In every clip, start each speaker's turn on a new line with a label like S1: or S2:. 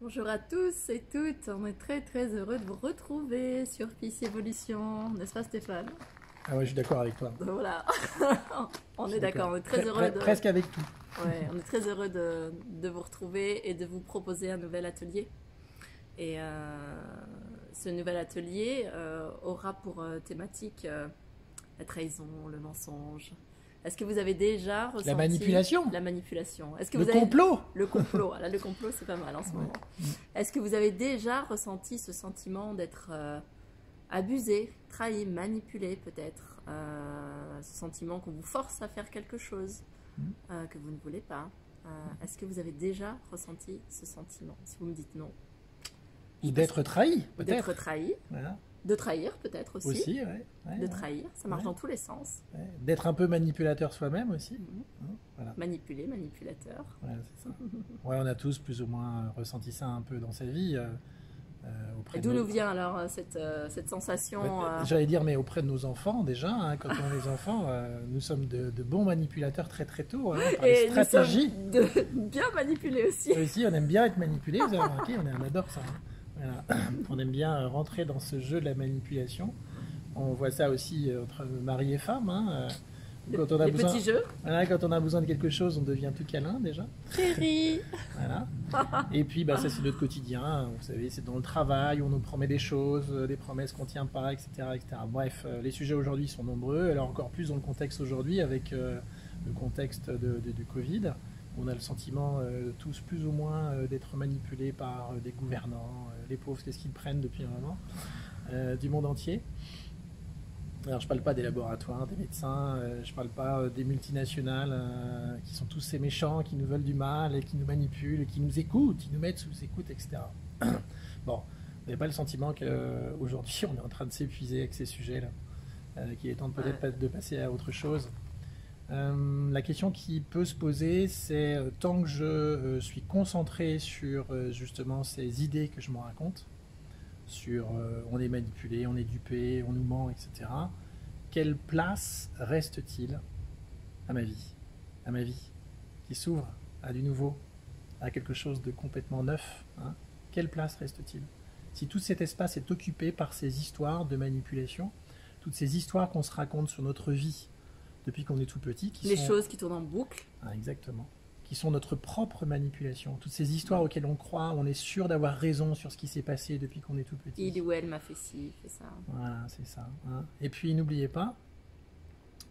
S1: Bonjour à tous et toutes, on est très heureux de vous retrouver sur Peace Evolution, n'est-ce pas Stéphane?
S2: Ah ouais, je suis d'accord avec toi.
S1: Voilà, on
S2: Je
S1: est
S2: suis
S1: d'accord, on est très heureux de...
S2: Presque avec tout.
S1: Ouais, on est très heureux de vous retrouver et de vous proposer un nouvel atelier. Et ce nouvel atelier aura pour thématique la trahison, le mensonge. Est-ce que vous avez déjà ressenti...
S2: La manipulation.
S1: La manipulation. Est-ce que
S2: Le
S1: vous avez...
S2: complot.
S1: Le complot. Là, le complot, c'est pas mal en ce moment. Est-ce que vous avez déjà ressenti ce sentiment d'être abusé, trahi, manipulé peut-être ce sentiment qu'on vous force à faire quelque chose que vous ne voulez pas. Est-ce que vous avez déjà ressenti ce sentiment? Si vous me dites non.
S2: Ou d'être trahi, peut-être.
S1: D'être trahi.
S2: Voilà.
S1: De trahir peut-être aussi.
S2: Aussi, ouais.
S1: De trahir, ça marche dans tous les sens.
S2: Ouais. D'être un peu manipulateur soi-même aussi.
S1: Voilà. Manipulé, manipulateur.
S2: Ouais, c'est ça. Ouais, on a tous plus ou moins ressenti ça un peu dans sa vie.
S1: Et d'où nous vient alors cette sensation
S2: J'allais dire, mais auprès de nos enfants déjà, hein, quand on a des enfants, nous sommes de bons manipulateurs très tôt, hein, par les stratégies.
S1: Nous sommes bien manipulés aussi.
S2: Aussi, on aime bien être manipulé, vous avez remarqué, on adore ça. Hein. Voilà. On aime bien rentrer dans ce jeu de la manipulation. On voit ça aussi entre mari et femme. Hein. Quand on a besoin,
S1: petits jeux.
S2: Voilà, quand on a besoin de quelque chose, on devient tout câlin déjà.
S1: Chérie.
S2: Voilà. Et puis ça c'est notre quotidien. Vous savez, c'est dans le travail, on nous promet des choses, des promesses qu'on ne tient pas, etc., etc. Bref, les sujets aujourd'hui sont nombreux. Alors encore plus dans le contexte aujourd'hui avec le contexte du Covid. On a le sentiment tous plus ou moins d'être manipulés par des gouvernants. Les pauvres, qu'est-ce qu'ils prennent depuis un moment du monde entier. Alors je ne parle pas des laboratoires, des médecins, je ne parle pas des multinationales qui sont tous ces méchants, qui nous veulent du mal et qui nous manipulent et qui nous écoutent, qui nous mettent sous écoute, etc. Bon, vous n'avez pas le sentiment qu'aujourd'hui on est en train de s'épuiser avec ces sujets-là, qu'il est temps peut-être de passer à autre chose. La question qui peut se poser, c'est tant que je suis concentré sur justement ces idées que je me raconte, sur on est manipulé, on est dupé, on nous ment, etc. Quelle place reste-t-il à ma vie qui s'ouvre à du nouveau, à quelque chose de complètement neuf, hein? Quelle place reste-t-il? Si tout cet espace est occupé par ces histoires de manipulation, toutes ces histoires qu'on se raconte sur notre vie depuis qu'on est tout petit,
S1: choses qui tournent en boucle.
S2: Ah, exactement. Qui sont notre propre manipulation. Toutes ces histoires auxquelles on croit, on est sûr d'avoir raison sur ce qui s'est passé depuis qu'on est tout petit.
S1: Il ou elle m'a fait ci, fait ça.
S2: Voilà, c'est ça. Hein. Et puis n'oubliez pas,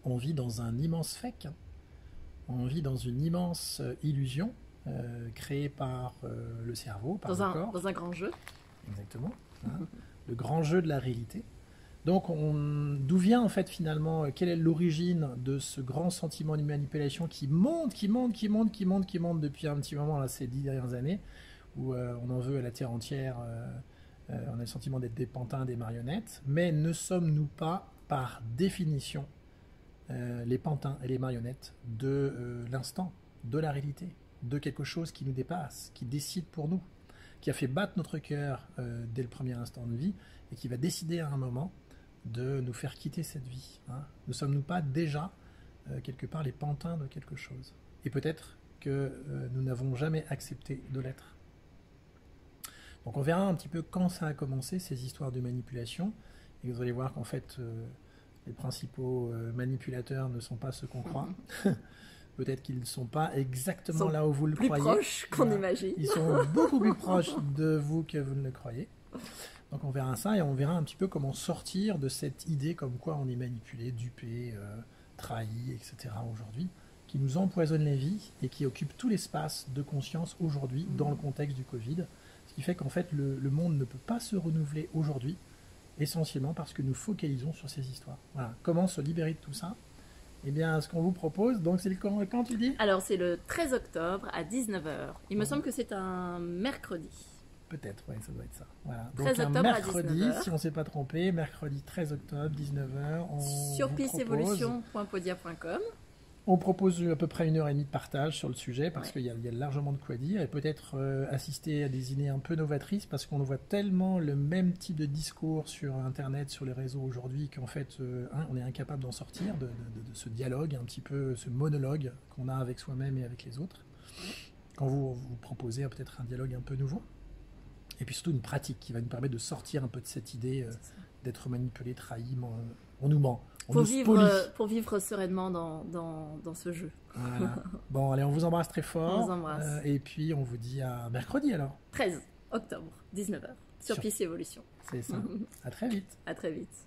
S2: on vit dans un immense fake. On vit dans une immense illusion créée par le cerveau, par le corps.
S1: Dans un grand jeu.
S2: Exactement. Hein. Le grand jeu de la réalité. Donc, d'où vient en fait finalement, quelle est l'origine de ce grand sentiment de manipulation qui monte depuis un petit moment, là, ces 10 dernières années, où on en veut à la terre entière, on a le sentiment d'être des pantins, des marionnettes, mais ne sommes-nous pas, par définition, les pantins et les marionnettes de l'instant, de la réalité, de quelque chose qui nous dépasse, qui décide pour nous, qui a fait battre notre cœur dès le premier instant de vie et qui va décider à un moment de nous faire quitter cette vie. Hein. Ne sommes-nous pas déjà, quelque part, les pantins de quelque chose? Et peut-être que nous n'avons jamais accepté de l'être. Donc on verra un petit peu quand ça a commencé, ces histoires de manipulation, et vous allez voir qu'en fait, les principaux manipulateurs ne sont pas ceux qu'on croit. Peut-être qu'ils ne sont pas exactement là où vous le croyez.
S1: Plus proches qu'on imagine.
S2: Ils sont beaucoup plus proches de vous que vous ne le croyez. Donc on verra ça et on verra un petit peu comment sortir de cette idée comme quoi on est manipulé, dupé, trahi, etc. aujourd'hui, qui nous empoisonne la vie et qui occupe tout l'espace de conscience aujourd'hui dans le contexte du Covid. Ce qui fait qu'en fait le monde ne peut pas se renouveler aujourd'hui, essentiellement parce que nous focalisons sur ces histoires. Voilà. Comment se libérer de tout ça? Eh bien, ce qu'on vous propose, donc c'est quand tu dis?
S1: Alors c'est le 13 octobre à 19 h. Il me semble que c'est un mercredi.
S2: Peut-être, oui, ça doit être ça. Voilà.
S1: 13
S2: Donc
S1: octobre
S2: un mercredi,
S1: à 19 h.
S2: si on ne s'est pas trompé, mercredi 13 octobre, 19 h.
S1: Sur peaceevolution.podia.com.
S2: On propose à peu près 1h30 de partage sur le sujet parce qu'il y a largement de quoi dire et peut-être assister à des idées un peu novatrices parce qu'on voit tellement le même type de discours sur Internet, sur les réseaux aujourd'hui qu'en fait on est incapable d'en sortir, de ce dialogue, un petit peu ce monologue qu'on a avec soi-même et avec les autres. Quand vous proposez peut-être un dialogue un peu nouveau. Et puis surtout une pratique qui va nous permettre de sortir un peu de cette idée d'être manipulé, trahi, on nous ment.
S1: Pour vivre sereinement dans ce jeu.
S2: Voilà. Bon, allez, on vous embrasse très fort.
S1: On vous embrasse.
S2: Et puis, on vous dit à mercredi alors.
S1: 13 octobre, 19h, sur Peace Evolution.
S2: C'est ça. À très vite.
S1: À très vite.